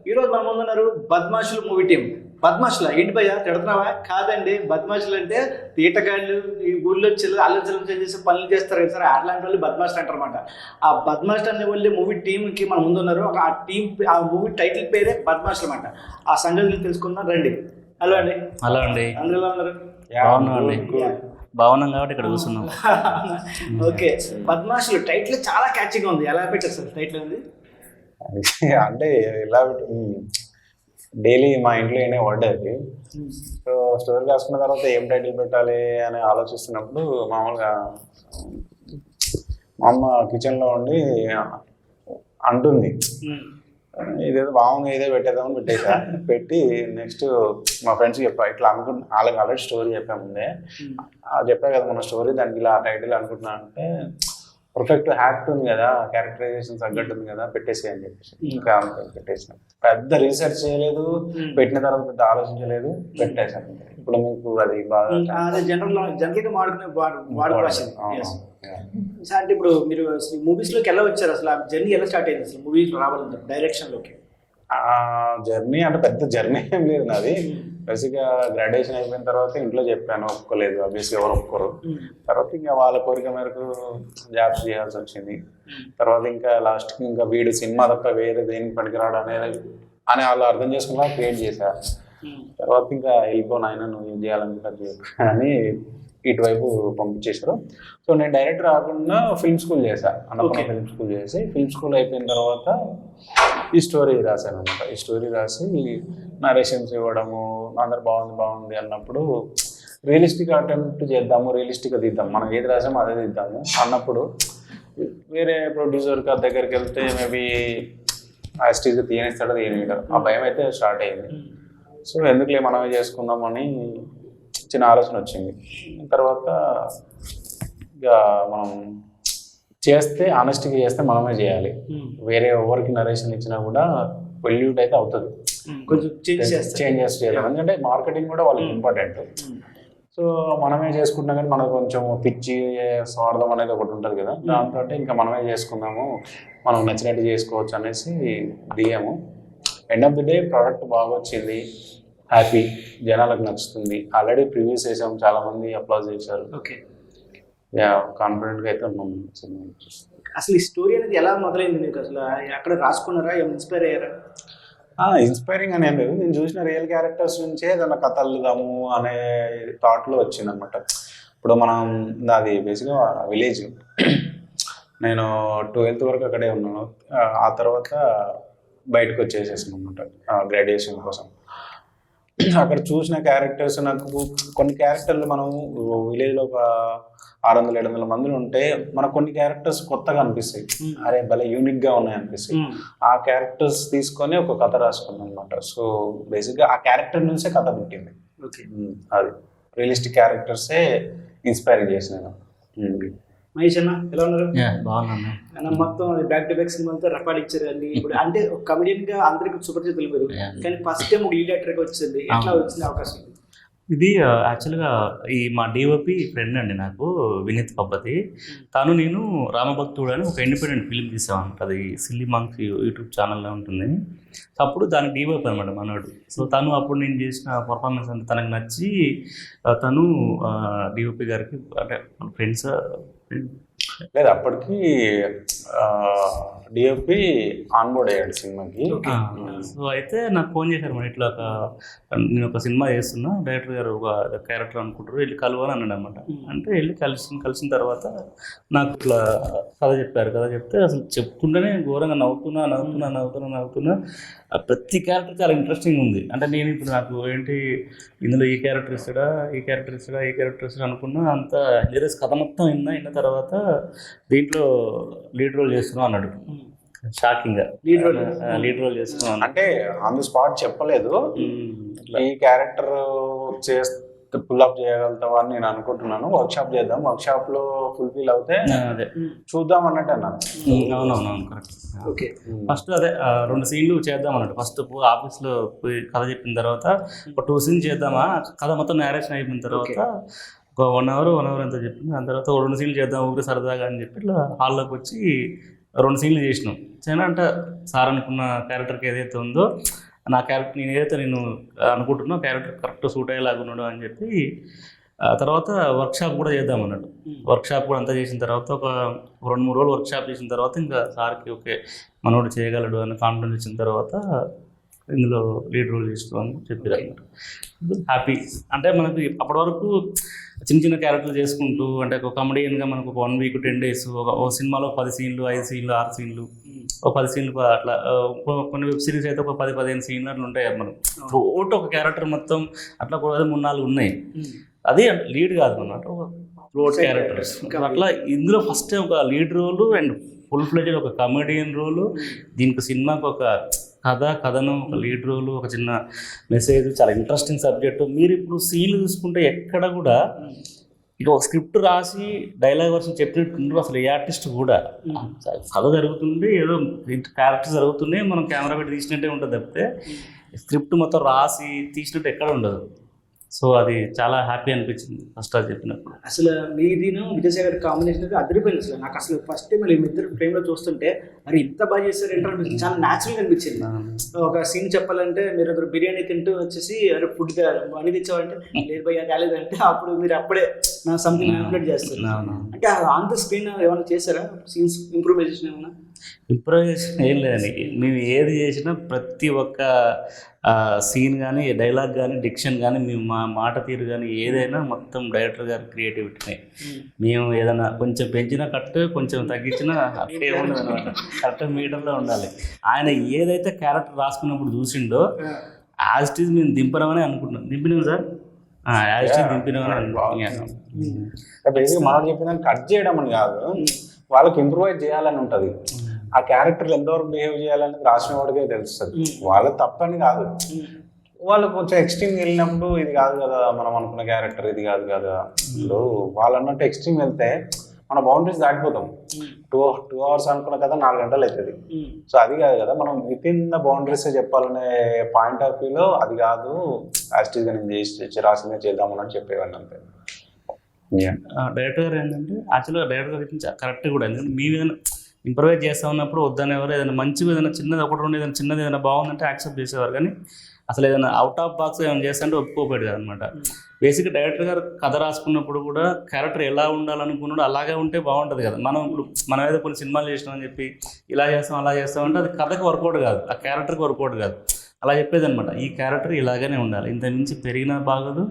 ఈరోజు మన ముందున్నారు బద్మాషులు మూవీ టీం. బద్మాషుల ఏంటి భయ్యా తిడుతున్నావా? కాదండి, బద్మాషులు అంటే తీటగాళ్ళు, ఈ ఊళ్ళో అల్లరి చేసి పనులు చేస్తారు కదా సార్, అట్లాంటి వాళ్ళు బద్మాషులు అంటారు అనమాట. ఆ బద్మాషులు అనే వాళ్ళు మూవీ టీంకి మన ముందున్నారు. ఆ మూవీ టైటిల్ పేరే బద్మాషులు అనమాట. ఆ సంగతులు తెలుసుకుందాం రండి. హలో అండి. హలో అండి. అందరూ ఎలా ఉన్నారు? బాగున్నాం అండి. బాగున్నాం కాబట్టి ఇక్కడ కూర్చున్నాం. ఓకే, బద్మాషులు టైటిల్ చాలా క్యాచింగ్గా ఉంది. ఎలా పెట్టారు సార్ టైటిల్ ఉంది? అంటే ఇలా డైలీ మా ఇంట్లో అయినా వర్డ్ అది. సో స్టోరీ రాసుకున్న తర్వాత ఏం టైటిల్ పెట్టాలి అని ఆలోచిస్తున్నప్పుడు మామూలుగా మా అమ్మ కిచెన్లో ఉండి అంటుంది, ఇదేదో బాగుంది, ఇదే పెట్టేద్దామని పెట్టేసా. పెట్టి నెక్స్ట్ మా ఫ్రెండ్స్కి చెప్పా, ఇట్లా అనుకుంటున్నా. వాళ్ళకి ఆల్రెడీ స్టోరీ చెప్పా ముందే, చెప్పా కదా మన స్టోరీ, దానికి ఇలా టైటిల్ అనుకుంటున్నా అంటే పర్ఫెక్ట్ యాక్ట్ ఉంది కదా, క్యారెక్టరైజేషన్ తగ్గట్టు ఉంది కదా, పెట్టేసి అని చెప్పేసి ఇంకా పెట్టేసిన. పెద్ద రీసెర్చ్ చేయలేదు, పెట్టిన తర్వాత పెద్ద ఆలోచించలేదు, పెట్టేసాను. ఇప్పుడు మీకు అది బాగా జనరల్గా వాడుకునే భాష. అంటే ఇప్పుడు మీరు మూవీస్లోకి ఎలా వచ్చారు? అసలు ఆ జర్నీ ఎలా స్టార్ట్ అయింది? అసలు మూవీస్ రావాలంటే డైరెక్షన్లోకి జర్నీ అంటే పెద్ద జర్నీ ఏం లేదు నాది. బేసిక్గా గ్రాడ్యుయేషన్ అయిపోయిన తర్వాత ఇంట్లో చెప్పాను, ఒప్పుకోలేదు. ఆబ్వియస్గా ఎవరు ఒప్పుకోరు. తర్వాత ఇంకా వాళ్ళ కోరిక మేరకు జాబ్స్ చేయాల్సి వచ్చింది. తర్వాత ఇంకా లాస్ట్కి ఇంకా వీడు సినిమా తప్ప వేరే దేనికి పనికిరాడు అని వాళ్ళు అర్థం చేసుకున్నా క్రియేట్ చేశారు. తర్వాత ఇంకా వెళ్ళిపోయిన నువ్వు ఏం చేయాలనుకుంటా అని ఇటువైపు పంపించేశారు. సో నేను డైరెక్ట్ రాకుండా ఫిల్మ్ స్కూల్ చేశాను, అన్నపూర్ణ ఫిల్మ్ స్కూల్ చేసి, ఫిల్మ్ స్కూల్ అయిపోయిన తర్వాత ఈ స్టోరీ రాశాను అనమాట. ఈ స్టోరీ రాసి నరేషన్స్ ఇవ్వడము, అందరు బాగుంది అన్నప్పుడు రియలిస్టిక్ అటెంప్ట్ చేద్దాము, రియలిస్టిక్గా తీద్దాం, మనం ఏది రాసామో అదే తీద్దాము అన్నప్పుడు వేరే ప్రొడ్యూసర్ దగ్గరికి వెళ్తే మేబీ యాస్టీజ్గా తీయనిస్తాడో తీయనిస్తాడు, ఆ భయం అయితే స్టార్ట్ అయింది. సో ఎందుకులే మనమే చేసుకుందామని చిన్న ఆలోచన వచ్చింది. తర్వాత ఇక మనం చేస్తే ఆనెస్ట్గా చేస్తే మనమే చేయాలి. వేరే ఎవరికి నరేషన్ ఇచ్చినా కూడా పొల్యూట్ అయితే అవుతుంది, కొంచెం చేంజెస్ చేయాలి. ఎందుకంటే మార్కెటింగ్ కూడా వాళ్ళకి ఇంపార్టెంట్. సో మనమే చేసుకుంటాం కానీ మనకు కొంచెం పిచ్చి స్వార్థం అనేది ఒకటి ఉంటుంది కదా, దాంతో ఇంకా మనమే చేసుకుందాము, మనం నచ్చినట్టు చేసుకోవచ్చు అనేసి దిగాము. End of the day product బాగా వచ్చింది, హ్యాపీ, జనాలకు నచ్చుతుంది. ఆల్రెడీ ప్రివ్యూస్ చేసాము, చాలా మంది అప్లాజ్ చేశారు. ఓకే, కాన్ఫిడెంట్గా అయితే ఉన్నాం. అసలు ఈ స్టోరీ అనేది ఎలా మొదలైంది మీకు? అసలు అక్కడ రాసుకున్నారా, ఏమైనా ఇన్స్పైర్ అయ్యారా? ఇన్స్పైరింగ్ అని ఏం లేదు, నేను చూసిన రియల్ క్యారెక్టర్స్ నుంచే ఏదైనా కథలు అల్లుదాము అనే థాట్లో వచ్చింది అనమాట. ఇప్పుడు మనం నాది బేసిక్గా విలేజ్, నేను 12th వరకు అక్కడే ఉన్నాను. ఆ తర్వాత బయటకు వచ్చేసేసాను అనమాట గ్రాడ్యుయేషన్ కోసం. అక్కడ చూసిన క్యారెక్టర్స్, నాకు కొన్ని క్యారెక్టర్లు మనం విలేజ్లో ఒక 600-700 మందిలు ఉంటే మనకు కొన్ని క్యారెక్టర్స్ కొత్తగా అనిపిస్తాయి, అరే భలే యూనిక్గా ఉన్నాయి అనిపిస్తాయి. ఆ క్యారెక్టర్స్ తీసుకొని ఒక కథ రాసుకున్నాను అనమాట. సో బేసిక్గా ఆ క్యారెక్టర్ నుంచే కథ పుట్టింది. అది రియలిస్టిక్ క్యారెక్టర్సే ఇన్స్పైర్ చేసినాను. మహేష్ అన్న ఎలా ఉన్నారు? బాగున్నాను. మొత్తం బ్యాక్ టు బ్యాక్ సినిమాతో రికార్డ్ ఇచ్చారు అండి. ఇప్పుడు అంటే ఒక కమెడియన్ గా అందరికి సుపరిచితులు మీరు, కానీ ఫస్ట్ టైం ఒక లీడ్ యాక్టర్ గా వచ్చింది. ఎట్లా వచ్చింది అవకాశం? ఇది యాక్చువల్గా ఈ మా డిఓపి ఫ్రెండ్ అండి నాకు, వినీత్ పబ్బతి. తను నేను రామభక్తుడు అని ఒక ఇండిపెండెంట్ ఫిల్మ్ తీసాను, అది సిల్లీ మంక్స్ యూట్యూబ్ ఛానల్లో ఉంటుంది. అప్పుడు దానికి డిఓపి అనమాట మనోడు. సో తను అప్పుడు నేను చేసిన పర్ఫార్మెన్స్ అంతా తనకు నచ్చి తను డిఓపి గారికి అంటే ఫ్రెండ్స్ లేదు అప్పటికి డిఓపి ఆన్బోర్డ్ అయ్యాడు సినిమాకి. సో అయితే నాకు ఫోన్ చేశారు, మరి ఇట్లా నేను ఒక సినిమా చేస్తున్నా, డైరెక్టర్ గారు ఒక క్యారెక్టర్ అనుకుంటారు, వెళ్ళి కలవని అన్నాడు అనమాట. అంటే వెళ్ళి కలిసిన తర్వాత నాకు ఇట్లా కథ చెప్పారు. కథ చెప్తే అసలు చెప్తుంటేనే ఘోరంగా నవ్వుతున్నా. ప్రతి క్యారెక్టర్ చాలా ఇంట్రెస్టింగ్ ఉంది. అంటే నేను ఇప్పుడు నాకు ఏంటి ఇందులో ఈ క్యారెక్టర్ ఇస్తాడా అనుకున్నా. అంత హిలేరియస్ కథ మొత్తం విన్న తర్వాత దీంట్లో లీడ్ రోల్ చేస్తున్నాం అన్నాడు. షాకింగ్ గా లీడ్ రోల్ చేస్తున్నాం అంటే ఆన్ ది స్పాట్ చెప్పలేదు, ఈ క్యారెక్టర్ చేస్తే పుల్అప్ చేయగలుగుతావా అని నేను అనుకుంటున్నాను, వర్క్షాప్ చేద్దాం, వర్క్షాప్ లో ఫుల్ఫిల్ అవుతే చూద్దాం అన్నట్టు అన్నాను. అవునవును కరెక్ట్. ఓకే, ఫస్ట్ అదే 2 సీన్లు చేద్దాం అన్నట్టు. ఫస్ట్ ఆఫీస్లో పోయి కథ చెప్పిన తర్వాత ఒక 2 సీన్స్ చేద్దామా, కథ మొత్తం నేరేషన్ అయిపోయిన తర్వాత ఒక 1 hour ఎంత చెప్పింది. దాని తర్వాత 2 సీన్లు చేద్దాం ఊరికి సరదాగా అని చెప్పి ఇట్లా హాల్లోకి వచ్చి 2 సీన్లు చేసినాం. చాలా అంటే సార్ అనుకున్న క్యారెక్టర్కి ఏదైతే ఉందో నా క్యారెక్టర్ నేను అనుకుంటున్నా క్యారెక్టర్ కరెక్ట్ సూట్ అయ్యేలాగా ఉన్నాడు అని చెప్పి తర్వాత వర్క్షాప్ కూడా చేద్దాం అన్నట్టు. వర్క్షాప్ కూడా అంతా చేసిన తర్వాత ఒక 2-3 రోజులు వర్క్షాప్ చేసిన తర్వాత ఇంకా సార్కి ఓకే మనోడు చేయగలడు అని కాన్ఫిడెన్స్ ఇచ్చిన తర్వాత ఇందులో లీడ్ రోల్ చేస్తూ అని చెప్పారు అన్నమాట. హ్యాపీ అంటే మనకి అప్పటి వరకు చిన్న చిన్న క్యారెక్టర్లు చేసుకుంటూ అంటే ఒక కమెడియన్గా మనకు ఒక 1 వీక్ 10 days ఒక సినిమాలో 10 సీన్లు 5 సీన్లు 6 సీన్లు ఒక 10 సీన్లు అట్లా కొన్ని వెబ్ సిరీస్ అయితే ఒక 10-15 సీన్లు అట్లా ఉంటాయి. మనం టోటల్ ఒక క్యారెక్టర్ మొత్తం అట్లా కూడా 3-4 ఉన్నాయి. అది లీడ్ కాదు అన్నమాట, ఫ్లోట్ క్యారెక్టర్స్ అట్లా. ఇందులో ఫస్ట్ ఒక lead role and full fledged ఒక కమెడియన్ రోలు, దీనికి సినిమాకి ఒక కథనం, ఒక లీడ్ రోలు, ఒక చిన్న మెసేజ్, చాలా ఇంట్రెస్టింగ్ సబ్జెక్టు. మీరు ఇప్పుడు సీన్లు చూసుకుంటే ఎక్కడ కూడా ఇక ఒక స్క్రిప్ట్ రాసి డైలాగ్ వర్షన్ చెప్పినట్టు అసలు ఏ ఆర్టిస్ట్ కూడా కథ జరుగుతుంది, ఏదో క్యారెక్టర్ జరుగుతున్నాయి, మనం కెమెరా పెట్టి తీసినట్టే ఉంటుంది తప్పితే స్క్రిప్ట్ మొత్తం రాసి తీసినట్టు ఎక్కడ ఉండదు. సో అది చాలా హ్యాపీ అనిపించింది ఫస్ట్ అది చెప్పినప్పుడు. అసలు మీదిను విజయసాయి గారి కాంబినేషన్ అయితే అదిరిపోయింది. అసలు నాకు అసలు ఫస్ట్ టైం మీ ఇద్దరు ఫ్రేమ్లో చూస్తుంటే మరి ఇంత బాగా చేస్తారు ఏంటో అనిపించింది. చాలా న్యాచురల్గా అనిపించింది. ఒక సీన్ చెప్పాలంటే మీరు అక్కడ బిర్యానీ తింటూ వచ్చేసి అరే ఫుడ్ అని తెచ్చావంటే లేదు భయ్యా కాలేదంటే అప్పుడు మీరు అప్పుడే నా సంథింగ్ కంప్లీట్ చేస్తారు. అంటే ఆన్ ద స్క్రీన్ ఏమైనా చేశారా సీన్స్ ఇంప్రూవైజేషన్ ఏమైనా? ఇంప్రూవైజేషన్ ఏం లేదండి. మేము ఏది చేసినా ప్రతి ఒక్క సీన్ కానీ డైలాగ్ కానీ డిక్షన్ కానీ మేము మా మాట తీరు కానీ ఏదైనా మొత్తం డైరెక్టర్ గారి క్రియేటివిటీనే. మేము ఏదైనా కొంచెం పెంచినా కరెక్ట్, కొంచెం తగ్గించినా అట్టే ఉండదు అనమాట, కరెక్ట్ మీటర్లో ఉండాలి. ఆయన ఏదైతే క్యారెక్టర్ రాసుకున్నప్పుడు చూసిండో యాజ్ ఇట్ ఈజ్ మేము దింపడమని అనుకుంటున్నాం. దింపినాం సార్, యాజ్ ఇట్ ఈజ్ దింపినామని అనుకుంటున్నాం. మనం చెప్పిన కట్ చేయడం అని కాదు, వాళ్ళకి ఇంప్రూవైజ్ చేయాలని ఉంటుంది. ఆ క్యారెక్టర్లు ఎంతవరకు బిహేవ్ చేయాలనేది రాసిన వాడికే తెలుస్తుంది. వాళ్ళ తప్పని కాదు, వాళ్ళు కొంచెం ఎక్స్ట్రీమ్ వెళ్ళినప్పుడు ఇది కాదు కదా మనం అనుకున్న క్యారెక్టర్, ఇది కాదు కదా. ఇప్పుడు వాళ్ళు అన్నట్టు ఎక్స్ట్రీమ్ వెళ్తే మన బౌండరీస్ దాటిపోతాం. 2 hours అనుకున్న కదా 4 గంటలు అవుతుంది. సో అది కాదు కదా, మనం విత్ ఇన్ ద బౌండరీస్ చెప్పాలనే పాయింట్ ఆఫ్ వ్యూలో అది కాదు, యాస్టీస్గా నేను చేసి రాసిందే చేద్దామని చెప్పేవాడిని అంతే. డైరెక్టర్ గారు ఏంటంటే యాక్చువల్గా డైరెక్టర్ గారికి కరెక్ట్ కూడా, ఎందుకంటే మీ ఏదైనా ఇంప్రూవైజ్ చేస్తూ ఉన్నప్పుడు వద్దనేవారు. ఏదైనా మంచిగా ఏదైనా చిన్నది 1-2 ఏదైనా చిన్నది ఏదైనా బాగుందంటే యాక్సెప్ట్ చేసేవారు, కానీ అసలు ఏదైనా అవుట్ ఆఫ్ బాక్స్ ఏమైనా చేస్తుంటే ఒప్పుకోపోయాడు కదనమాట. బేసిక్గా డైరెక్టర్ గారు కథ రాసుకున్నప్పుడు కూడా క్యారెక్టర్ ఎలా ఉండాలనుకున్నాడు అలాగే ఉంటే బాగుంటుంది కదా. మనం ఇప్పుడు మనం ఏదో కొన్ని సినిమాలు చేసినామని చెప్పి ఇలా చేస్తాం అలా చేస్తామంటే అది కథకి వర్కౌట్ కాదు, ఆ క్యారెక్టర్కి వర్కౌట్ కాదు. అలా చెప్పేది అనమాట, ఈ క్యారెక్టర్ ఇలాగనే ఉండాలి, ఇంత మించి పెరిగినా బాగోదు,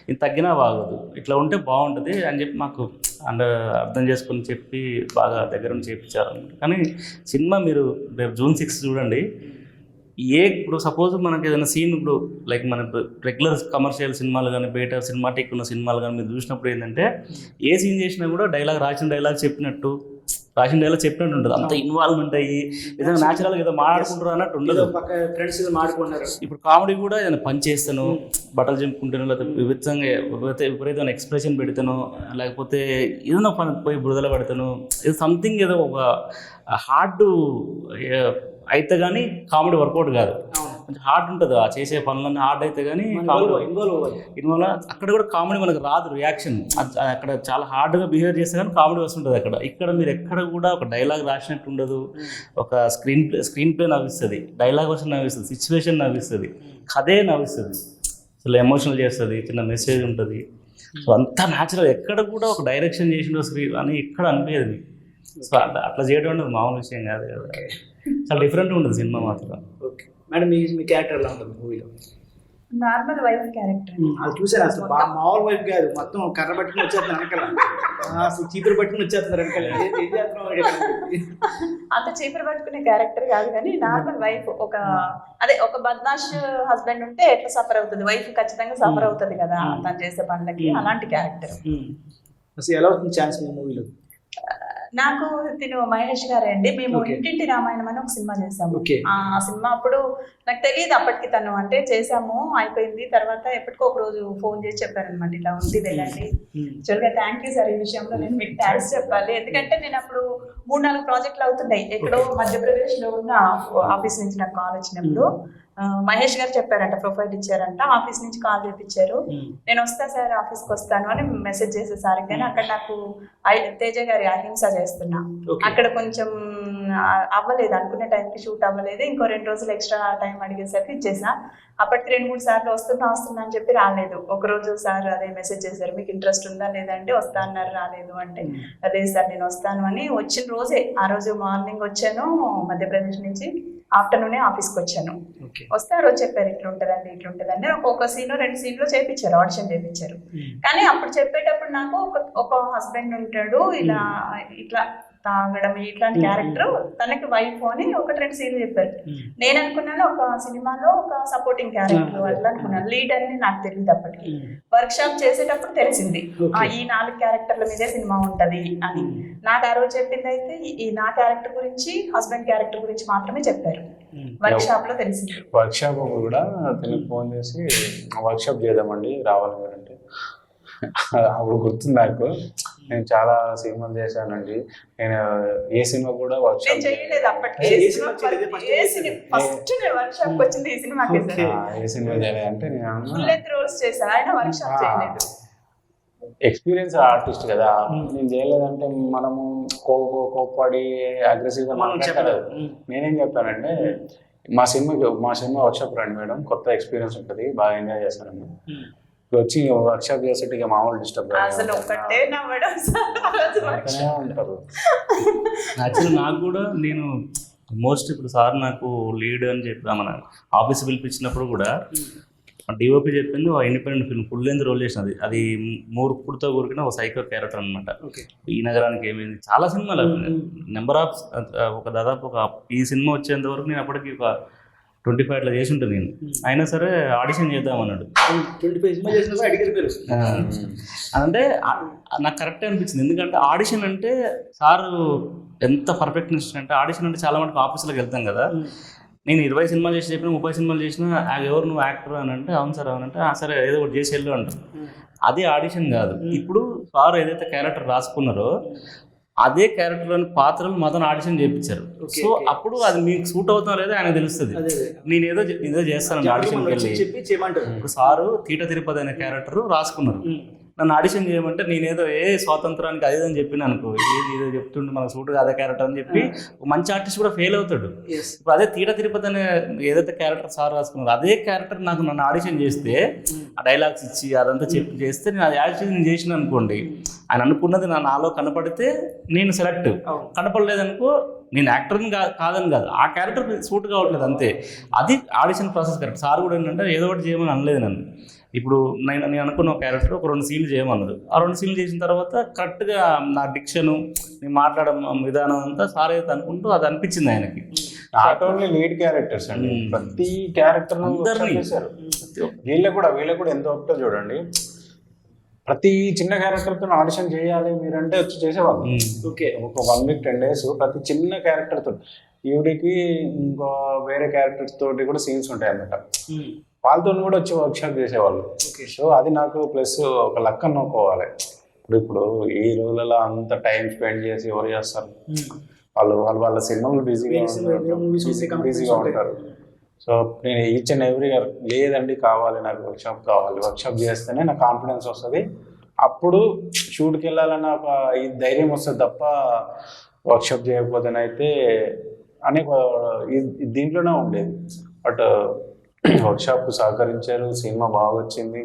ఇంత తగ్గినా బాగోదు, ఇట్లా ఉంటే బాగుంటుంది అని చెప్పి మాకు అర్థం చేసుకొని చెప్పి బాగా దగ్గర నుంచి చేయించారు అనమాట. కానీ సినిమా మీరు రేపు June 6 చూడండి. ఇప్పుడు సపోజ్ మనకి ఏదైనా సీన్ ఇప్పుడు లైక్ మన రెగ్యులర్ కమర్షియల్ సినిమాలు కానీ బయట సినిమాటిక్ ఉన్న సినిమాలు కానీ మీరు చూసినప్పుడు ఏంటంటే ఏ సీన్ చేసినా కూడా రాసిన డైలాగ్ చెప్పినట్టు ఉంటుంది. అంత ఇన్వాల్వ్మెంట్ అయ్యి ఏదైనా న్యాచురల్గా ఏదో మాట్లాడుకుంటారు అన్నట్టు ఉండదు. ఫ్రెండ్స్ మాట్లాడుకుంటారు. ఇప్పుడు కామెడీ కూడా ఏదైనా పని చేస్తాను, బట్టలు చింపుకుంటాను, లేకపోతే విపరీతమైన ఎక్స్ప్రెషన్ పెడతాను, లేకపోతే ఏదైనా పని పోయి బురదలో పెడతాను, ఏదో సంథింగ్ ఏదో ఒక హార్డ్ అయితే కానీ కామెడీ వర్కౌట్ కాదు. కొంచెం హార్డ్ ఉంటుంది, ఆ చేసే పనులన్నీ హార్డ్ అయితే కానీ ఇన్వాల్వ్ అక్కడ కూడా కామెడీ మనకు రాదు, రియాక్షన్ అక్కడ చాలా హార్డ్గా బిహేవ్ చేస్తే కానీ కామెడీ వస్తుంటుంది అక్కడ. ఇక్కడ మీరు ఎక్కడ కూడా ఒక డైలాగ్ రాసినట్టు ఉండదు, ఒక స్క్రీన్ ప్లే నవ్విస్తుంది, డైలాగ్ వర్షన్ నవ్విస్తుంది, సిచ్యువేషన్ నవ్విస్తుంది, కథే నవ్విస్తుంది, అసలు ఎమోషనల్ చేస్తుంది, చిన్న మెసేజ్ ఉంటుంది. సో అంతా న్యాచురల్, ఎక్కడ కూడా ఒక డైరెక్షన్ చేసిండో స్క్రీన్ అని ఎక్కడ అనిపించదు. సో అట్లా చేయడం అనేది మామూలు విషయం కాదు కదా, చాలా డిఫరెంట్ ఉంటుంది సినిమా మాత్రం. ఓకే మేడం, మీ క్యారెక్టర్ ఎలా ఉంటుంది మూవీలో? Normal wife character. అది చూసాను, అసలు మామూలు వైఫ్ కాదు, మొత్తం కర్ర పట్టుకుని వచ్చేస్తున్నారు వెనకాల, అసలు చీపురు పట్టుకుని వచ్చేస్తున్నారు వెనకాల. అంత చీపురు పట్టుకునే క్యారెక్టర్ కాదు, కానీ నార్మల్ వైఫ్. ఒక బద్మాష్ హస్బెండ్ ఉంటే ఎట్లా సఫర్ అవుతుంది, వైఫ్ ఖచ్చితంగా సఫర్ అవుతుంది కదా తను చేసే పనులకి, అలాంటి క్యారెక్టర్. అసలు ఎలా అవుతుంది ఛాన్స్ మీ మూవీలో? నాకు తిను మహేష్ గారే అండి. మేము ఇంటింటి రామాయణం అని ఒక సినిమా చేసాము. ఆ సినిమా అప్పుడు నాకు తెలియదు అప్పటికి, తను అంటే చేసాము అయిపోయింది. తర్వాత ఎప్పటికో ఒక రోజు ఫోన్ చేసి చెప్పారనమాట, ఇలా ఉంది వెళ్ళండి. యాక్చువల్గా థ్యాంక్ యూ సార్, ఈ విషయంలో నేను మీకు థ్యాంక్స్ చెప్పాలి. ఎందుకంటే నేను అప్పుడు 3-4 ప్రాజెక్టులు అవుతున్నాయి, ఎక్కడో మధ్యప్రదేశ్లో ఉన్న ఆఫీస్ నుంచి నాకు కాల్ వచ్చినప్పుడు మహేష్ గారు చెప్పారంట, ప్రొఫైల్ ఇచ్చారంట, ఆఫీస్ నుంచి కాల్ చేయించారు. నేను వస్తా సార్, ఆఫీస్కి వస్తాను అని మెసేజ్ చేసేసారు. కానీ అక్కడ నాకు తేజ గారి అహింస చేస్తున్నా, అక్కడ కొంచెం అవ్వలేదు, అనుకునే టైంకి షూట్ అవ్వలేదు. ఇంకో 2 రోజులు ఎక్స్ట్రా టైం అడిగేసరికి ఇచ్చేసా. అప్పటికి 3-3 సార్లు వస్తున్నా అని చెప్పి రాలేదు. ఒకరోజు సార్ అదే మెసేజ్ చేశారు, మీకు ఇంట్రెస్ట్ ఉందా లేదంటే వస్తా అన్నారు, రాలేదు అంటే లేదు సార్ నేను వస్తాను అని. వచ్చిన రోజే, ఆ రోజు మార్నింగ్ వచ్చాను మధ్యప్రదేశ్ నుంచి, ఆఫ్టర్నూనే ఆఫీస్కి వచ్చాను. వస్తే ఆ రోజు చెప్పారు ఇట్లా ఉంటుందండి. ఒక సీన్ 2 సీన్లు చేయించారు, ఆడిషన్ చేయించారు. కానీ అప్పుడు చెప్పేటప్పుడు నాకు ఒక హస్బెండ్ ఉంటాడు, ఇట్లా తాగడం ఇట్లాంటి క్యారెక్టర్, తనకి వైఫ్ అని 1-2 సీన్లు చెప్పారు. నేను అనుకున్నాను ఒక సినిమాలో ఒక సపోర్టింగ్ క్యారెక్టర్ అట్లా అనుకున్నాను. లీడ్ అని నాకు తెలియదు. అప్పటికి వర్క్ షాప్ చేసేటప్పుడు తెలిసింది ఈ 4 క్యారెక్టర్ల మీదే సినిమా ఉంటది అని. నాకు ఆ రోజు చెప్పింది అయితే ఈ నా క్యారెక్టర్ గురించి, హస్బెండ్ క్యారెక్టర్ గురించి మాత్రమే చెప్పారు. వర్క్ షాప్ లో తెలిసింది. వర్క్ షాప్ కూడా తనకి ఫోన్ చేసి వర్క్ షాప్ చేద్దామండి రావాలి మీరు అంటే, అప్పుడు గుర్తుంది నాకు, నేను చాలా సినిమాలు చేశానండి, నేను ఏ సినిమా కూడా వర్క్ షాప్ చేయలేదు. అప్పటికి ఫస్ట్ వర్క్ షాప్ వచ్చింది ఈ సినిమాకి. ఏ సినిమా చేయాలంటే నేను రోల్స్ చేశాను, ఆయన వర్క్ షాప్ చేయలేదు. ఎక్స్పీరియన్స్ ఆర్టిస్ట్ కదా, నేను చేయలేదంటే మనము కోప్పడి అగ్రెసివ్ గా మాట్లాడలేదు. నేనేం చెప్పానంటే మా సినిమా వర్క్షాప్ రండి మేడం, కొత్త ఎక్స్పీరియన్స్ ఉంటుంది, బాగా ఎంజాయ్ చేస్తానండి. వచ్చి వర్క్షాప్ చేసేట్టు ఇక మామూలు డిస్టర్బ్ ఉంటారు. యాక్చువల్లీ నాకు కూడా నేను మోస్ట్ ఇప్పుడు సార్ నాకు లీడ్ అని చెప్పి మన ఆఫీస్ పిలిపించినప్పుడు కూడా డిఓపి చెప్పింది independent film full length role చేసినది. అది మూర్ఖుడితో కూరికిన ఒక సైకో క్యారెక్టర్ అనమాట. ఈ నగరానికి ఏమైంది చాలా సినిమాలు నెంబర్ ఆఫ్ దాదాపు ఈ సినిమా వచ్చేంత వరకు నేను అప్పటికి ఒక 25 అట్లా చేసి ఉంటుంది నేను. అయినా సరే ఆడిషన్ చేద్దాం అన్నాడు. అంటే నాకు కరెక్టే అనిపించింది, ఎందుకంటే ఆడిషన్ అంటే సారు ఎంత పర్ఫెక్ట్నిస్ట్ అంటే, ఆడిషన్ అంటే చాలా మటుకు ఆఫీసులోకి వెళ్తాం కదా. నేను 20 సినిమాలు చేసి చెప్పిన 30 సినిమాలు చేసినా ఎవరు నువ్వు యాక్టర్ అని అంటే అవును సార్ అవునంటే సరే ఏదో ఒకటి చేసి వెళ్ళు అంటారు. అది ఆడిషన్ కాదు. ఇప్పుడు సార్ ఏదైతే క్యారెక్టర్ రాసుకున్నారో అదే క్యారెక్టర్లోని పాత్రలు మాతో ఆడిషన్ చేయించారు. సో అప్పుడు అది మీకు సూట్ అవుతుందో లేదో ఆయన తెలుస్తుంది. నేను ఏదో చేస్తాను ఆడిషన్కి వెళ్ళి. ఇప్పుడు సారు తీట తిరుపతి అనే క్యారెక్టర్ రాసుకున్నారు, నన్ను ఆడిషన్ చేయమంటే నేనేదో స్వాతంత్రానికి అదేదని చెప్పిన అనుకో, ఏదో చెప్తుండే మనకు సూట్ అదే క్యారెక్టర్ అని చెప్పి మంచి ఆర్టిస్ట్ కూడా ఫెయిల్ అవుతాడు. ఇప్పుడు అదే తీట తిరుపతి అనే ఏదైతే క్యారెక్టర్ సార్ రాసుకున్నారు అదే క్యారెక్టర్ నన్ను ఆడిషన్ చేస్తే ఆ డైలాగ్స్ ఇచ్చి అదంతా చెప్పి చేస్తే నేను అది యాక్చువల్లీ నేను చేసిన అనుకోండి, ఆయన అనుకున్నది నాలో కనపడితే నేను సెలెక్ట్, కనపడలేదనుకో నేను యాక్టర్ని కాదని కాదు, ఆ క్యారెక్టర్ సూట్ కావట్లేదు అంతే. అది ఆడిషన్ ప్రాసెస్ కరెక్ట్. సార్ కూడా ఏంటంటే ఏదో ఒకటి చేయమని అనలేదు నన్ను. ఇప్పుడు నేను అనుకున్న ఒక క్యారెక్టర్ ఒక 2 సీన్లు చేయమన్నారు. ఆ 2 సీన్లు చేసిన తర్వాత కరెక్ట్గా నా డిక్షను, నేను మాట్లాడడం విధానం అంతా సార్ అయితే అనుకుంటూ అది అనిపించింది ఆయనకి. నాట్ ఓన్లీ లీడ్ క్యారెక్టర్స్ అండి, ప్రతి క్యారెక్టర్ చేశారు. వీళ్ళకు కూడా ఎంత ఒప్పుతో చూడండి, ప్రతి చిన్న క్యారెక్టర్తో ఆడిషన్ చేయాలి మీరంటే వచ్చి చేసేవాళ్ళు. ఒక 1 వీక్ 10 days ప్రతి చిన్న క్యారెక్టర్తో. ఈవిడికి ఇంకో వేరే క్యారెక్టర్స్ తోటి కూడా సీన్స్ ఉంటాయి అన్నమాట, వాళ్ళతో కూడా వచ్చి వర్క్షాప్ చేసేవాళ్ళు. సో అది నాకు ప్లస్ ఒక లక్ అనుకోవాలి. ఇప్పుడు ఈ రోజులలో అంత టైం స్పెండ్ చేసి ఎవరు చేస్తారు, వాళ్ళ సినిమాలు బిజీగా ఉంటారు. సో నేను ఈచ్ అండ్ ఎవ్రీ ఇయర్ లేదండి కావాలి నాకు వర్క్షాప్ కావాలి, వర్క్షాప్ చేస్తేనే నాకు కాన్ఫిడెన్స్ వస్తుంది, అప్పుడు షూట్కి వెళ్ళాలన్న ఒక ఈ ధైర్యం వస్తుంది తప్ప వర్క్షాప్ చేయకపోతేనైతే అనేక దీంట్లోనే ఉండేది. బట్ వర్క్షాప్ సహకరించారు, సినిమా బాగా వచ్చింది,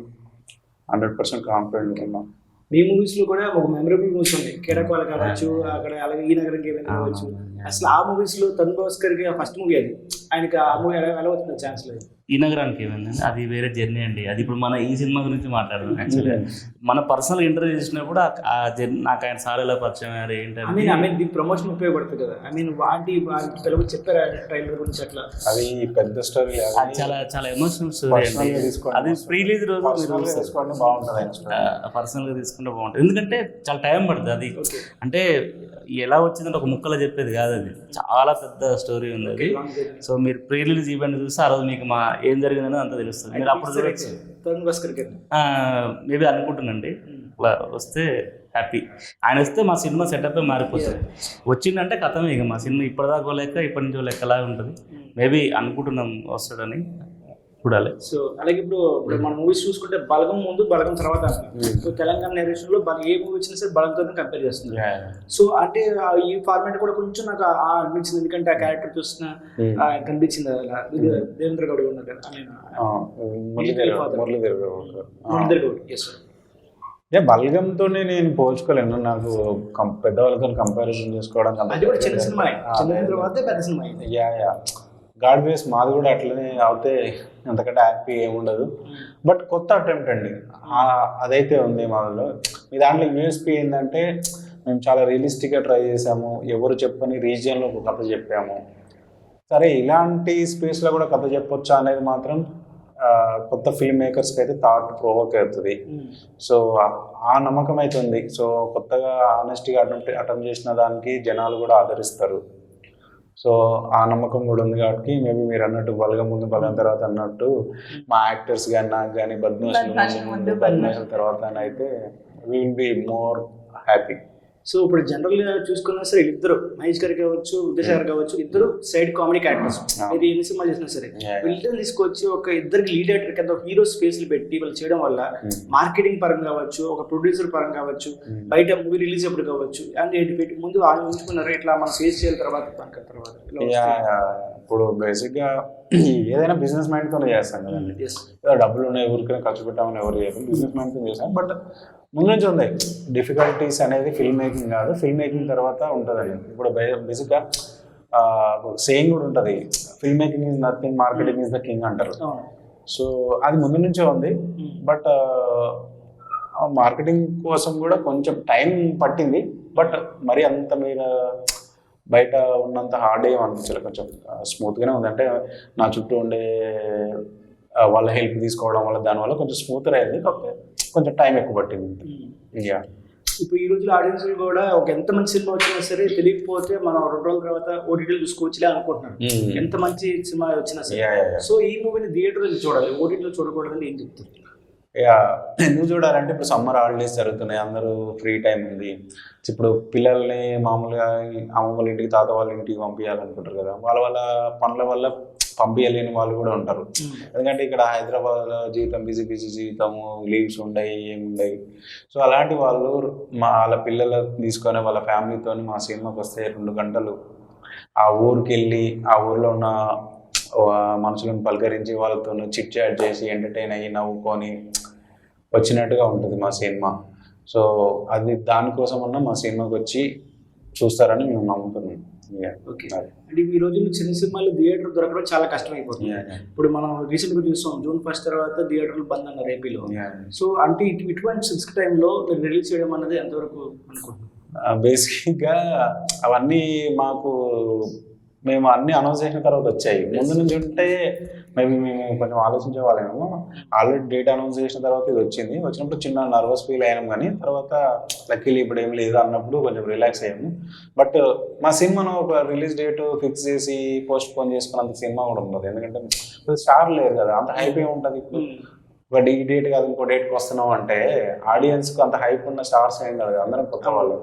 100% కాన్ఫిడెంట్ ఉన్నాం. మీ మూవీస్లో కూడా ఒక మెమరబుల్ మూవీస్ ఉన్నాయి, కేరకోల కావచ్చు, అక్కడ అలాగే ఈ నగరంకి ఏమైనా కావచ్చు. అసలు ఆ మూవీస్లో తరుణ్ భాస్కర్కి ఫస్ట్ మూవీ అది, ఆయనకి ఆ మూవీ ఎలా వచ్చింది ఛాన్స్ లేదు. ఈ నగరానికి ఏమైందండి, అది వేరే జర్నీ అండి. అది ఇప్పుడు మన ఈ సినిమా గురించి మాట్లాడదాం. యాక్చువల్లీ మన పర్సనల్ ఇంటర్వ్యూ చేసినప్పుడు ఆ జర్నీ నాకు ఆయన సార్ ఎలా పరిచయం అయ్యారు ఏంటంటే, దీని ప్రమోషన్ ఉపయోగపడుతుంది కదా. వాటి తెలుగు చెప్పారా ట్రైలర్ గురించి అట్లా? అది పెద్ద స్టోరీ, అది చాలా ఎమోషనల్ స్టోరీ అండి. అది ప్రీ రిలీజ్ రోజు బాగుంటుంది, పర్సనల్ గా తీసుకుంటే బాగుంటుంది. ఎందుకంటే చాలా టైం పడుతుంది. అది అంటే ఎలా వచ్చిందంటే ఒక ముక్కలో చెప్పేది కాదు, అది చాలా పెద్ద స్టోరీ ఉంది అది. సో మీరు ప్రీ రిలీజ్ ఈవెంట్ చూస్తే ఆ రోజు మీకు ఏం జరిగిందని అంతా తెలుస్తుంది. మీరు అప్పుడు చూడొచ్చు. మేబీ అనుకుంటున్నానండి వస్తే హ్యాపీ. ఆయన వస్తే మా సినిమా సెటప్ మారిపోతుంది. వచ్చిందంటే కథమే ఇక మా సినిమా ఇప్పటిదాకా లెక్క ఇప్పటి నుంచో లెక్కలాగా ఉంటుంది. మేబీ అనుకుంటున్నాం వస్తాడని. చూడాలి. సో అలాగే ఇప్పుడు మన మూవీస్ చూసుకుంటే బలగం ముందు బలగం తర్వాత సో తెలంగాణ నేరేషన్ లో ఏ మూవీ వచ్చినా సరే బలగంతో కంపేర్ చేస్తుంది. సో అంటే ఈ ఫార్మాట్ కూడా కొంచెం నాకు అనిపించింది, ఎందుకంటే ఆ క్యారెక్టర్ చూసిన కనిపించింది అలా దేవేంద్ర గౌడ్ ఉన్నారు కదా, మురళీధర్ గౌడ్. బల్గంతోనే నేను పోల్చుకోలేను, నాకు పెద్దవాళ్ళతో కంపారిజన్ చేసుకోవడం చిన్న సినిమా తర్వాత పెద్ద సినిమా. గాడ్ బేస్ మాది కూడా అట్లనే అవుతే అంతకంటే హ్యాపీ ఏముండదు. బట్ కొత్త అటెంప్ట్ అండి అదైతే ఉంది మాలో. మీ దాంట్లో యూఎస్పీ ఏంటంటే మేము చాలా రియలిస్టిక్గా ట్రై చేసాము, ఎవరు చెప్పని రీజియన్లో ఒక కథ చెప్పాము. సరే ఇలాంటి స్పేస్లో కూడా కథ చెప్పొచ్చా అనేది మాత్రం కొత్త ఫిల్మ్ మేకర్స్కి అయితే థాట్ ప్రొవోక్ అవుతుంది. సో ఆ నమ్మకం అయితే ఉంది. సో కొత్తగా ఆనెస్ట్గా అటెంప్ట్ చేసిన దానికి జనాలు కూడా ఆదరిస్తారు. సో ఆ నమ్మకం కూడా ఉంది కాబట్టి మేబీ మీరు అన్నట్టు బలగం ముందు బలగం తర్వాత అన్నట్టు మా యాక్టర్స్ కానీ నాకు కానీ బద్మాషుల ముందు బద్మాషుల తర్వాత అయితే will be more happy. So ఇప్పుడు జనరల్గా చూసుకున్నా సరే ఇద్దరు మహేష్ గారు కావచ్చు, విద్యాసాగర్ కావచ్చు, ఇద్దరు సైడ్ కామెడీ క్యారెక్టర్స్. మీరు ఎన్ని సినిమాలు చేసినా సరే వీళ్ళని తీసుకొచ్చి ఒక ఇద్దరికి లీడ్ యాక్టర్ కింద హీరో స్పేస్లు పెట్టి వాళ్ళు చేయడం వల్ల మార్కెటింగ్ పరంగా కావచ్చు, ఒక ప్రొడ్యూసర్ పరంగా కావచ్చు, బయట మూవీ రిలీజ్ అప్పుడు కావచ్చు, అండ్ పెట్టి ముందు ఆలోచించుకున్నారు ఇట్లా మనం ఫేస్ చేయాలి తర్వాత. ఇప్పుడు బేసిక్గా ఏదైనా బిజినెస్ మైండ్తోనే చేస్తాం కదండి. డబ్బులు ఉన్నాయి ఊరికైనా ఖర్చు పెట్టామని ఎవరు చేయరు, బిజినెస్ మైండ్తో చేస్తాం. బట్ ముందు నుంచి ఉంది డిఫికల్టీస్ అనేది ఫిల్మ్ మేకింగ్ కాదు, ఫిల్మ్ మేకింగ్ తర్వాత ఉంటుందండి. ఇప్పుడు బేసిక్గా సేయింగ్ కూడా ఉంటుంది, film making is nothing, marketing is the king అంటారు. సో అది ముందు నుంచే ఉంది. బట్ మార్కెటింగ్ కోసం కూడా కొంచెం టైం పట్టింది. బట్ మరి అంత మీద బయట ఉన్నంత హార్డ్ ఏం అనిపించలేదు, కొంచెం స్మూత్గానే ఉంది. అంటే నా చుట్టూ ఉండే వాళ్ళ హెల్ప్ తీసుకోవడం వల్ల దానివల్ల కొంచెం స్మూత్గా అయింది, కాకపోతే కొంచెం టైం ఎక్కువ పట్టింది. ఇప్పుడు ఈ రోజులో ఆడియన్స్ కూడా ఒక ఎంత మంచి సినిమా వచ్చినా సరే తెలియకపోతే మనం 2 రోజుల తర్వాత ఓటీటీలు చూసుకోవచ్చులే అనుకుంటున్నారు, ఎంత మంచి సినిమా వచ్చినా సరే. సో ఈ మూవీని థియేటర్లో చూడాలి, ఓటీటీలో చూడకూడదని ఏం చెప్తారు? ఎందుకు చూడాలంటే ఇప్పుడు సమ్మర్ హాలిడేస్ జరుగుతున్నాయి, అందరూ ఫ్రీ టైం ఉంది. ఇప్పుడు పిల్లల్ని మామూలుగా అమ్మమ్మల ఇంటికి తాత వాళ్ళ ఇంటికి పంపించాలనుకుంటారు కదా, వాళ్ళ పనుల వల్ల పంపించలేని వాళ్ళు కూడా ఉంటారు. ఎందుకంటే ఇక్కడ హైదరాబాద్లో జీవితం బిజీ జీవితము, లీవ్స్ ఉండయి, ఏముండయి. సో అలాంటి వాళ్ళు వాళ్ళ పిల్లలు తీసుకొని వాళ్ళ ఫ్యామిలీతో మా సినిమాకి వస్తే 2 గంటలు ఆ ఊరికి వెళ్ళి ఆ ఊర్లో ఉన్న మనుషులను పలకరించి వాళ్ళతో చిట్ చాట్ చేసి ఎంటర్టైన్ అయ్యి నవ్వుకొని వచ్చినట్టుగా ఉంటుంది మా సినిమా. సో అది దానికోసమన్నా మా సినిమాకి వచ్చి చూస్తారని మేము నమ్ముతున్నాం. ఓకే. అంటే ఈ రోజు చిన్న సినిమాలు థియేటర్ దొరకడం చాలా కష్టం అయిపోతుంది. ఇప్పుడు మనం రీసెంట్గా చూసాం June 1 తర్వాత థియేటర్లు బంద్ అన్నారు ఏపీలో. సో అంటే ఇటువంటి 6 టైంలో మీరు రిలీజ్ చేయడం అన్నది ఎంతవరకు అనుకుంటున్నాం? బేసిక్గా అవన్నీ మేము అన్ని అనౌన్స్ చేసిన తర్వాత వచ్చాయి. ముందు నుంచి ఉంటే మేము కొంచెం ఆలోచించే వాళ్ళేమో. ఆల్రెడీ డేట్ అనౌన్స్ చేసిన తర్వాత ఇది వచ్చినప్పుడు చిన్న నర్వస్ ఫీల్ అయ్యాము, కానీ తర్వాత లక్కీలీ ఇప్పుడు ఏం లేదు అన్నప్పుడు కొంచెం రిలాక్స్ అయ్యాము. బట్ మా సినిమాను ఒక రిలీజ్ డేట్ ఫిక్స్ చేసి పోస్ట్ పోన్ చేసుకున్నంత సినిమా కూడా ఉండదు, ఎందుకంటే స్టార్ లేరు కదా, అంత హైప్ ఏమి ఉంటుంది. ఇప్పుడు ఒక ఈ డేట్ కాదు ఇంకో డేట్కి వస్తున్నాం అంటే ఆడియన్స్కి అంత హైప్ ఉన్న స్టార్స్ ఏం కాదు, అందరం కొత్త వాళ్ళు.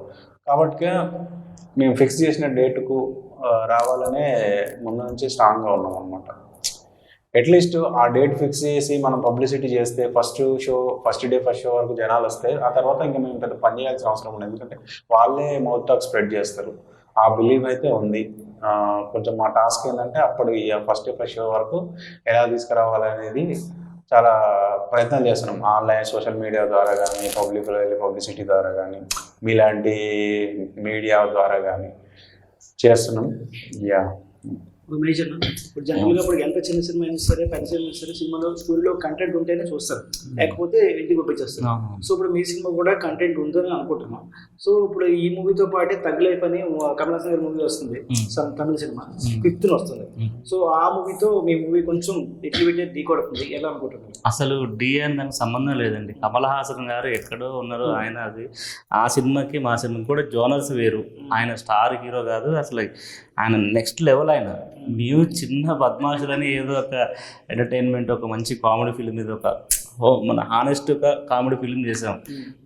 కాబట్టి మేము ఫిక్స్ చేసిన డేట్కు రావాలనే ముందు నుంచి స్ట్రాంగ్గా ఉన్నాం అనమాట. అట్లీస్ట్ ఆ డేట్ ఫిక్స్ చేసి మనం పబ్లిసిటీ చేస్తే ఫస్ట్ షో వరకు జనాలు వస్తే ఆ తర్వాత ఇంకా మేము పెద్ద పని చేయాల్సిన అవసరం ఉండదు, ఎందుకంటే వాళ్ళే మౌత్ టాక్ స్ప్రెడ్ చేస్తారు. ఆ బిలీవ్ అయితే ఉంది. కొంచెం మా టాస్క్ ఏంటంటే అప్పుడు ఫస్ట్ షో వరకు ఎలా తీసుకురావాలనేది చాలా ప్రయత్నాలు చేస్తున్నాం. ఆన్లైన్ సోషల్ మీడియా ద్వారా కానీ, పబ్లిక్లో వెళ్ళి పబ్లిసిటీ ద్వారా కానీ, మీలాంటి మీడియా ద్వారా కానీ చేస్తున్నాం. మేజర్ ఇప్పుడు జనరల్గా ఇప్పుడు ఎంత చిన్న సినిమా అయినా సరే పెద్ద సినిమా అయినా సరే సినిమాలో స్టోరీలో కంటెంట్ ఉంటేనే చూస్తారు, లేకపోతే ఇంటికి పంపించేస్తారు. సో ఇప్పుడు మీ సినిమా కూడా కంటెంట్ ఉందని అనుకుంటున్నాం. సో ఇప్పుడు ఈ మూవీతో పాటే తగ్లే పని కమల్ హాసన్ గారి మూవీ వస్తుంది, తమిళ సినిమా 5th వస్తుంది. సో ఆ మూవీతో మీ మూవీ కొంచెం ఎక్టివిటీ ఢీకొడుతుంది, ఎలా అనుకుంటున్నారు? అసలు డి అని దానికి సంబంధం లేదండి. కమల్ హాసన్ గారు ఎక్కడో ఉన్నారు, ఆయన అది ఆ సినిమాకి మా సినిమాకి కూడా జోనర్స్ వేరు. ఆయన స్టార్ హీరో కాదు, అసలు ఆయన నెక్స్ట్ లెవెల్. ఆయన చిన్న బద్మాషులని ఏదో ఒక ఎంటర్టైన్మెంట్, ఒక మంచి కామెడీ ఫిల్మ్ మీద ఒక మన హానెస్ట్గా కామెడీ ఫిల్మ్ చేసాం.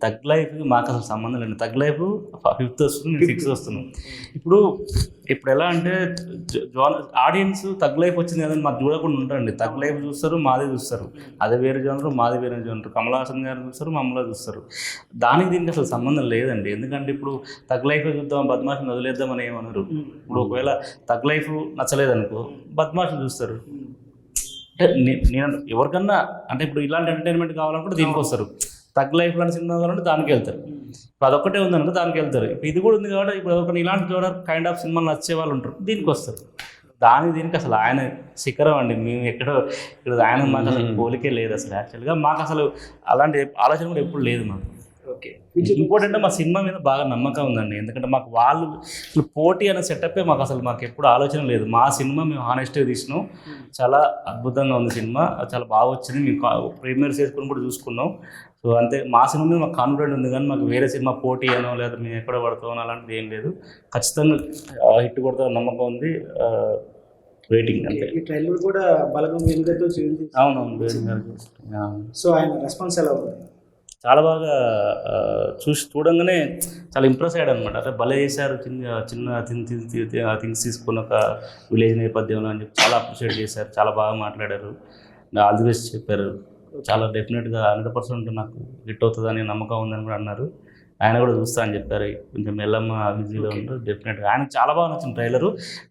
తగ్ లైఫ్కి మాకు అసలు సంబంధం లేదు. తగ్ లైఫ్ 5th వస్తుంది, నేను 6th వస్తున్నాం. ఇప్పుడు ఎలా అంటే ఆడియన్స్ తగ్ లైఫ్ వచ్చింది కదని మాకు చూడకుండా ఉంటారండి. తగ్ లైఫ్ చూస్తారు, మాదే చూస్తారు. అదే వేరే జోనరు, మాది వేరే జోనరు. కమల్ హాసన్ గారు చూస్తారు, మమ్మల్ని చూస్తారు. దానికి దీనికి అసలు సంబంధం లేదండి. ఎందుకంటే ఇప్పుడు తగ్ లైఫ్ చూద్దాం, బద్మాష్ని వదిలేద్దామని ఏమన్నారు. ఇప్పుడు ఒకవేళ తగ్ లైఫ్ నచ్చలేదనుకో బద్మాష్ని చూస్తారు. అంటే నేను ఎవరికన్నా అంటే ఇప్పుడు ఇలాంటి ఎంటర్టైన్మెంట్ కావాలనుకుంటే దీనికి వస్తారు. తగ్ లైఫ్ లాంటి సినిమా కావాలంటే దానికి వెళ్తారు. ఇప్పుడు అదొక్కటే ఉందనుకో దానికి వెళ్తారు. ఇప్పుడు ఇది కూడా ఉంది కాబట్టి ఇప్పుడు ఎవరికైనా ఇలాంటి జోనర్ కైండ్ ఆఫ్ సినిమాలు నచ్చే వాళ్ళు ఉంటారు, దీనికి వస్తారు. దీనికి అసలు ఆయన శిఖరం అండి. మేము ఇక్కడ ఆయన మాకు అసలు పోలికే లేదు అసలు. యాక్చువల్గా మాకు అసలు అలాంటి ఆలోచన కూడా ఎప్పుడు లేదు మాకు. ఓకే, ఇంకోటి మా సినిమా మీద బాగా నమ్మకం ఉందండి. ఎందుకంటే మాకు వాళ్ళు అసలు పోటీ అనే సెటప్పే మాకు ఎప్పుడు ఆలోచన లేదు. మా సినిమా మేము హానెస్ట్గా తీసినాం. చాలా అద్భుతంగా ఉంది సినిమా, చాలా బాగా వచ్చింది. మేము ప్రీమియర్స్ చేసుకుని కూడా చూసుకున్నాం. సో అంతే, మా సినిమా మీద మాకు కాన్ఫిడెంట్ ఉంది. కానీ మాకు వేరే సినిమా పోటీ అనో లేదా మేము ఎక్కడ పడతామో అలాంటిది ఏం లేదు. ఖచ్చితంగా హిట్ కొడతా నమ్మకం ఉంది. వెయిటింగ్ అంతే. ఈ ట్రైలర్ కూడా బలగం వెనుకతో అవునవును. సో ఆయన రెస్పాన్స్ ఎలా ఉంది? చాలా బాగా చూడంగానే చాలా ఇంప్రెస్ అయ్యాడు అనమాట. అదే భలే చేశారు, చిన్న థింగ్స్ తీసుకుని ఒక విలేజ్ నేపథ్యంలో అని చెప్పి చాలా అప్రిషియేట్ చేశారు. చాలా బాగా మాట్లాడారు, ఆల్ ది బెస్ట్ చెప్పారు. చాలా డెఫినెట్గా 100% నాకు హిట్ అవుతుందని నమ్మకం ఉందని కూడా అన్నారు. ఆయన కూడా చూస్తా అని చెప్పారు. కొంచెం ఎల్లమ్మ బిజీగా ఉంటారు. డెఫినెట్గా ఆయనకు చాలా బాగా నచ్చింది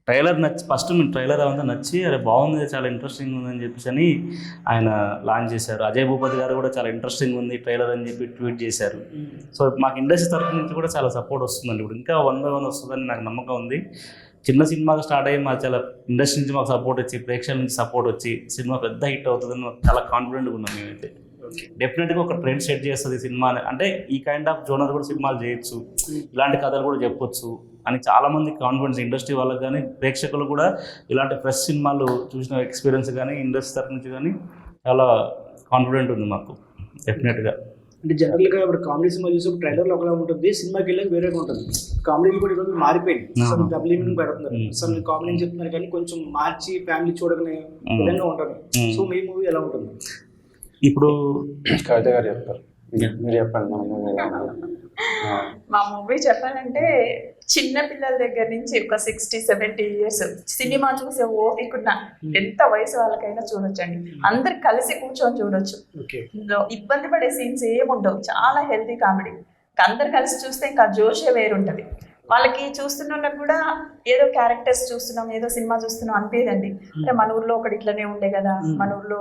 ట్రైలర్ నచ్చి ఫస్ట్ మేము ట్రైలర్ అంతా నచ్చి అరే బాగుంది, చాలా ఇంట్రెస్టింగ్ ఉందని చెప్పేసి అని ఆయన లాంచ్ చేశారు. అజయ్ భూపతి గారు కూడా చాలా ఇంట్రెస్టింగ్ ఉంది ట్రైలర్ అని చెప్పి ట్వీట్ చేశారు. సో మాకు ఇండస్ట్రీ తరఫు నుంచి కూడా చాలా సపోర్ట్ వస్తుందండి. ఇప్పుడు ఇంకా 1 by 1 వస్తుందని నాకు నమ్మకం ఉంది. చిన్న సినిమాగా స్టార్ట్ అయ్యి మాకు చాలా ఇండస్ట్రీ నుంచి మాకు సపోర్ట్ వచ్చి, ప్రేక్షకుల నుంచి సపోర్ట్ వచ్చి సినిమా పెద్ద హిట్ అవుతుందని మాకు చాలా కాన్ఫిడెంట్గా ఉన్నాం మేమైతే. డెఫినెట్గా ఒక ట్రెండ్ సెట్ చేస్తుంది సినిమా అంటే ఈ కైండ్ ఆఫ్ జోనర్ కూడా సినిమాలు చేయొచ్చు, ఇలాంటి కథలు కూడా చెప్పొచ్చు అని చాలామంది కాన్ఫిడెన్స్ ఇండస్ట్రీ వాళ్ళకి కానీ ప్రేక్షకులు కూడా ఇలాంటి ఫ్రెష్ సినిమాలు చూసిన ఎక్స్పీరియన్స్ కానీ ఇండస్ట్రీ తరఫు నుంచి కానీ చాలా కాన్ఫిడెంట్ ఉంది మాకు డెఫినెట్గా. అంటే జనరల్గా ఇప్పుడు కామెడీ సినిమా చూసినప్పుడు ట్రైలర్లో ఒకలా ఉంటుంది, సినిమాకి వెళ్ళాక వేరేగా ఉంటుంది. కామెడీ కూడా ఈరోజు మారిపోయింది. అసలు డబుల్ మీనింగ్ పెడుతున్నారు. అసలు కామెడీ అని చెప్తున్నారు కానీ కొంచెం మార్చి ఫ్యామిలీ చూడగనే విధంగా ఉంటుంది. సో మీ మూవీ ఎలా ఉంటుంది? ఇప్పుడు కవిత గారు చెప్తారు, మీరు చెప్పండి. మా మూవీ చెప్పాలంటే చిన్న పిల్లల దగ్గర నుంచి ఒక 60-70 years సినిమా చూసే ఓపికన్న ఎంత వయసు వాళ్ళకైనా చూడొచ్చండి. అందరు కలిసి కూర్చొని చూడొచ్చు. ఇబ్బంది పడే సీన్స్ ఏముండవు. చాలా హెల్తీ కామెడీ. అందరు కలిసి చూస్తే ఇంకా జోషే వేరుంటది. వాళ్ళకి చూస్తున్న వాళ్ళకి కూడా ఏదో క్యారెక్టర్స్ చూస్తున్నాం, ఏదో సినిమా చూస్తున్నాం అనిపించదండి. అంటే మన ఊర్లో ఒకటి ఇట్లనే ఉండే కదా, మన ఊర్లో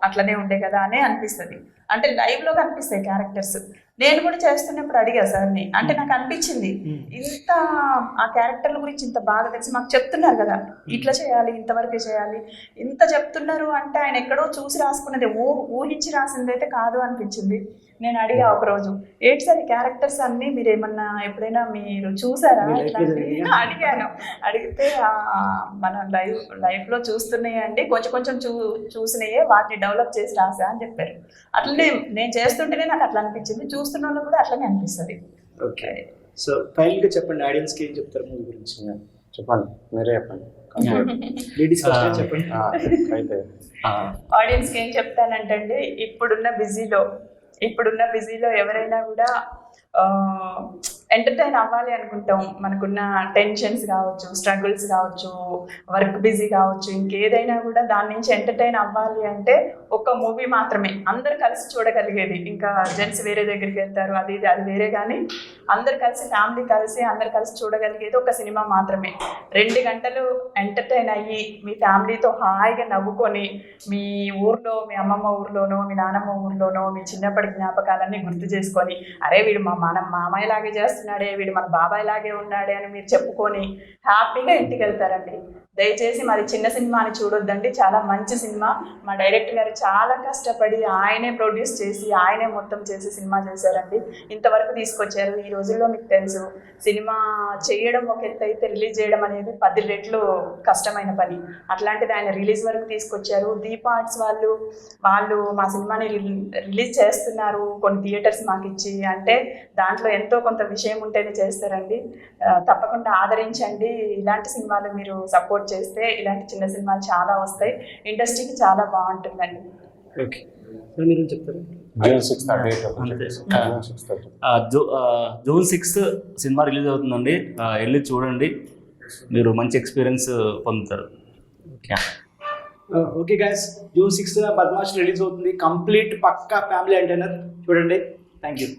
అట్లనే ఉండే కదా అనే అనిపిస్తుంది. అంటే లైవ్ లో కనిపిస్తాయి క్యారెక్టర్స్. నేను కూడా చేస్తున్నప్పుడు అడిగా సార్ని, అంటే నాకు అనిపించింది ఇంత ఆ క్యారెక్టర్ల గురించి ఇంత బాగా తెలిసి మాకు చెప్తున్నారు కదా, ఇట్లా చేయాలి, ఇంతవరకే చేయాలి, ఇంత చెప్తున్నారు అంటే ఆయన ఎక్కడో చూసి రాసుకున్నది, ఊహించి రాసిందైతే కాదు అనిపించింది. నేను అడిగా ఒకరోజు, ఏంటి సార్ ఈ క్యారెక్టర్స్ అన్ని మీరు ఏమన్నా ఎప్పుడైనా మీరు చూసారా అడిగాను. అడిగితే మనం లైఫ్లో చూస్తున్నాయండి, కొంచెం చూసినాయే, వాటిని డెవలప్ చేసి రాసా అని చెప్పారు. అట్లనే నేను చేస్తుంటేనే నాకు అట్లా అనిపించింది, చూస్తున్న వాళ్ళు కూడా అట్లనే అనిపిస్తుంది. ఓకే, సో ఫైనల్గా చెప్పండి, ఆడియన్స్కి ఏం చెప్తారు మూవీ గురించి? చెప్పండి, మీరే చెప్పండి. చెప్పండి. ఆడియన్స్కి ఏం చెప్తానంటే ఇప్పుడున్న బిజీలో ఎవరైనా కూడా ఎంటర్టైన్ అవ్వాలి అనుకుంటాం. మనకున్న టెన్షన్స్ కావచ్చు, స్ట్రగుల్స్ కావచ్చు, వర్క్ బిజీ కావచ్చు, ఇంకేదైనా కూడా దాని నుంచి ఎంటర్టైన్ అవ్వాలి అంటే ఒక మూవీ మాత్రమే అందరు కలిసి చూడగలిగేది. ఇంకా జెంట్స్ వేరే దగ్గరికి వెళ్తారు, అది వేరే, కానీ అందరు కలిసి ఫ్యామిలీ అందరు కలిసి చూడగలిగేది ఒక సినిమా మాత్రమే. 2 గంటలు ఎంటర్టైన్ అయ్యి మీ ఫ్యామిలీతో హాయిగా నవ్వుకొని మీ ఊర్లో, మీ అమ్మమ్మ ఊర్లోనో, మీ నానమ్మ ఊర్లోనో మీ చిన్నప్పటి జ్ఞాపకాలన్నీ గుర్తు చేసుకొని, అరే వీడు మా మామయ్యలాగే చేస్తున్నాడే, వీడు మన బాబాయ్ లాగే ఉన్నాడే అని మీరు చెప్పుకొని హ్యాపీగా ఇంటికి వెళ్తారండి. దయచేసి మరి చిన్న సినిమా అని చూడొద్దండి, చాలా మంచి సినిమా. మా డైరెక్టర్ గారు చాలా కష్టపడి ఆయనే ప్రొడ్యూస్ చేసి ఆయనే మొత్తం చేసి సినిమా చేశారండి. ఇంతవరకు తీసుకొచ్చారు. ఈ రోజుల్లో మీకు తెలుసు, సినిమా చేయడం ఒక ఎత్తు అయితే రిలీజ్ చేయడం అనేది 10 రెట్లు కష్టమైన పని. అట్లాంటిది ఆయన రిలీజ్ వరకు తీసుకొచ్చారు. దీప ఆర్ట్స్ వాళ్ళు మా సినిమాని రిలీజ్ చేస్తున్నారు కొన్ని థియేటర్స్ మాకు ఇచ్చి, అంటే దాంట్లో ఎంతో కొంత విషయం ఉంటేనే చేస్తారండి. తప్పకుండా ఆదరించండి. ఇలాంటి సినిమాలు మీరు సపోర్ట్ చేస్తే ఇలాంటి చిన్న సినిమాలు చాలా వస్తాయి, ఇండస్ట్రీకి చాలా బాగుంటుందండి. ఓకే. మీరు చెప్తారు. జూన్ 6th అంతే. June 6th. June 6th cinema release అవుతుందండి, వెళ్ళి చూడండి, మీరు మంచి ఎక్స్పీరియన్స్ పొందుతారు. Okay guys, June 6th Padmash release అవుతుంది. కంప్లీట్ పక్కా ఫ్యామిలీ ఎంటర్టైనర్, చూడండి. Thank you.